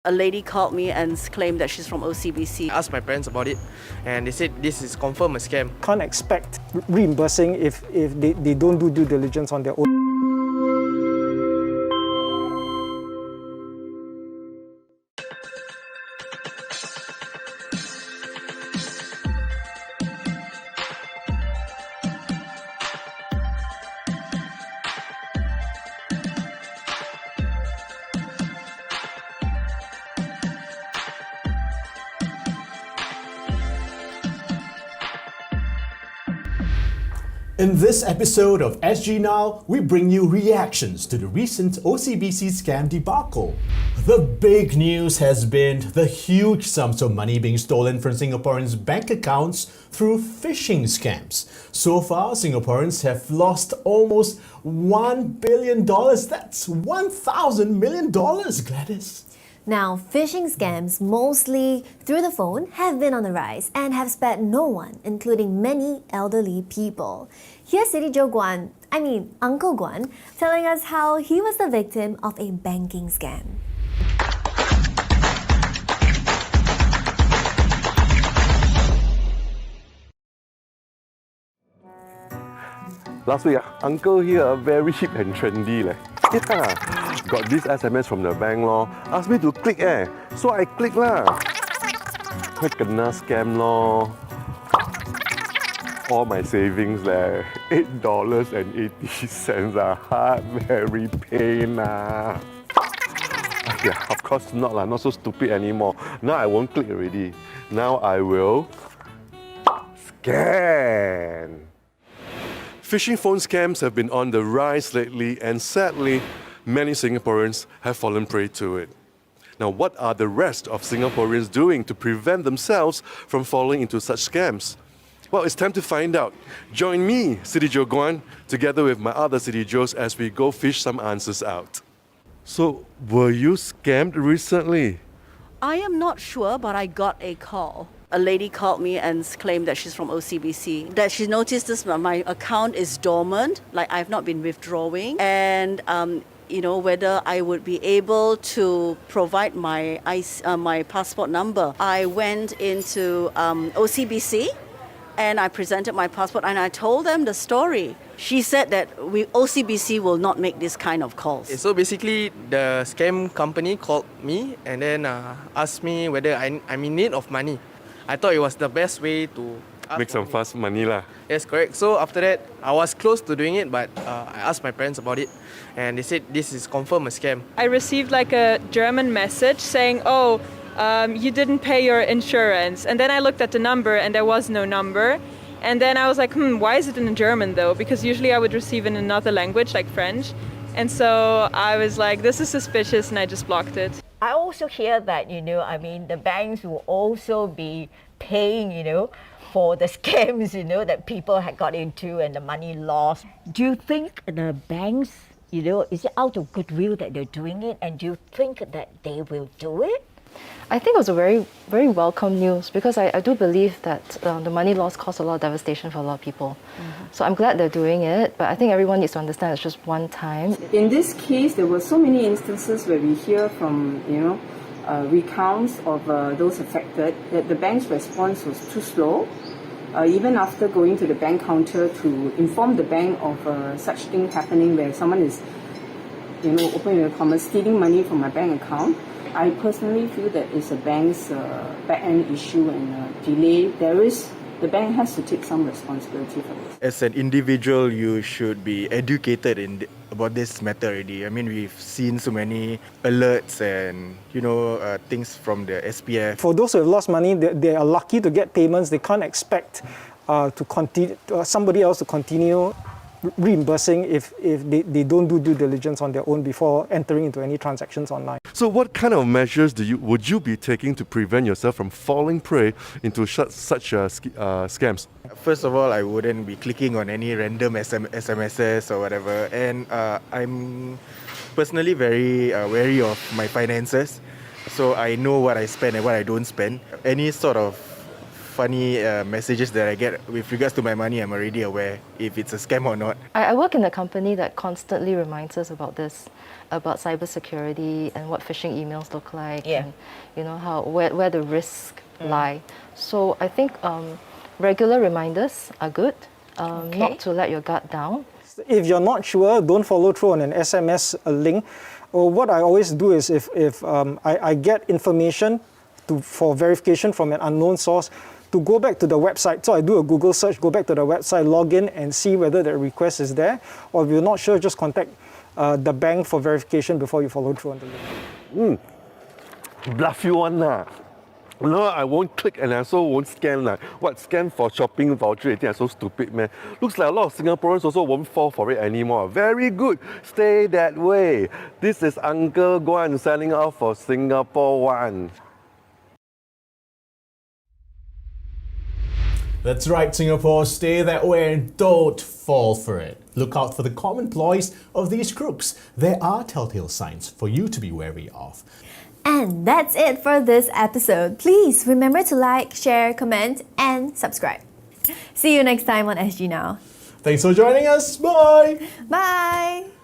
A lady called me and claimed that she's from OCBC. I asked my parents about it and they said this is confirmed a scam. Can't expect reimbursing if they don't do due diligence on their own. In this episode of SG Now, we bring you reactions to the recent OCBC scam debacle. The big news has been the huge sums of money being stolen from Singaporeans' bank accounts through phishing scams. So far, Singaporeans have lost almost $1 billion. That's $1,000 million, Gladys. Now, phishing scams, mostly through the phone, have been on the rise and have spared no one, including many elderly people. Here's City Joe Guan, Uncle Guan, telling us how he was the victim of a banking scam. Last week, uncle here very hip and trendy leh. Yeah, got this SMS from the bank lor. Asked me to click so I click lah. Quite kena scam lor. All my savings leh, $8.80 heart very pain lah. Yeah, of course not lah, not so stupid anymore. Now I won't click already. Now I will scan. Phishing phone scams have been on the rise lately, and sadly, many Singaporeans have fallen prey to it. Now, what are the rest of Singaporeans doing to prevent themselves from falling into such scams? Well, it's time to find out. Join me, City Joe Guan, together with my other City Joes as we go fish some answers out. So, were you scammed recently? I am not sure, but I got a call. A lady called me and claimed that she's from OCBC, that she noticed this, my account is dormant, like I've not been withdrawing, and whether I would be able to provide my passport number. I went into OCBC and I presented my passport and I told them the story. She said that OCBC will not make this kind of calls. So basically, the scam company called me and then asked me whether I'm in need of money. I thought it was the best way to Make some fast money lah. Yes, correct. So after that, I was close to doing it, but I asked my parents about it, and they said this is confirmed a scam. I received like a German message saying, you didn't pay your insurance. And then I looked at the number and there was no number. And then I was like, why is it in German though? Because usually I would receive in another language like French. And so I was like, this is suspicious, and I just blocked it. I also hear that, the banks will also be paying, for the scams, that people had got into and the money lost. Do you think the banks, is it out of goodwill that they're doing it? And do you think that they will do it? I think it was a very, very welcome news because I do believe that the money loss caused a lot of devastation for a lot of people. Mm-hmm. So I'm glad they're doing it, but I think everyone needs to understand it's just one time. In this case, there were so many instances where we hear from, recounts of those affected that the bank's response was too slow. Even after going to the bank counter to inform the bank of such thing happening where someone is, open your commas, stealing money from my bank account, I personally feel that it's a bank's back-end issue and delay. The bank has to take some responsibility for this. As an individual, you should be educated about this matter already. I mean, we've seen so many alerts and, things from the SPF. For those who have lost money, they are lucky to get payments. They can't expect somebody else to continue reimbursing if they don't do due diligence on their own before entering into any transactions online. So what kind of measures would you be taking to prevent yourself from falling prey into such scams? First of all, I wouldn't be clicking on any random SMSs or whatever. And I'm personally very wary of my finances. So I know what I spend and what I don't spend. Any sort of funny messages that I get with regards to my money, I'm already aware if it's a scam or not. I work in a company that constantly reminds us about this, about cybersecurity and what phishing emails look like, Yeah. and you know where the risks lie. So I think regular reminders are good, not to let your guard down. If you're not sure, don't follow through on an SMS link. Or what I always do is if I get information for verification from an unknown source, to go back to the website. So I do a Google search, go back to the website, log in and see whether the request is there. Or if you're not sure, just contact the bank for verification before you follow through on the link. Bluff you one lah. No, I won't click and I also won't scan lah. What, scan for shopping voucher? I think I'm so stupid, man. Looks like a lot of Singaporeans also won't fall for it anymore. Very good. Stay that way. This is Uncle Guan signing off for Singapore One. That's right, Singapore. Stay that way and don't fall for it. Look out for the common ploys of these crooks. There are telltale signs for you to be wary of. And that's it for this episode. Please remember to like, share, comment, and subscribe. See you next time on SG Now. Thanks for joining us. Bye. Bye.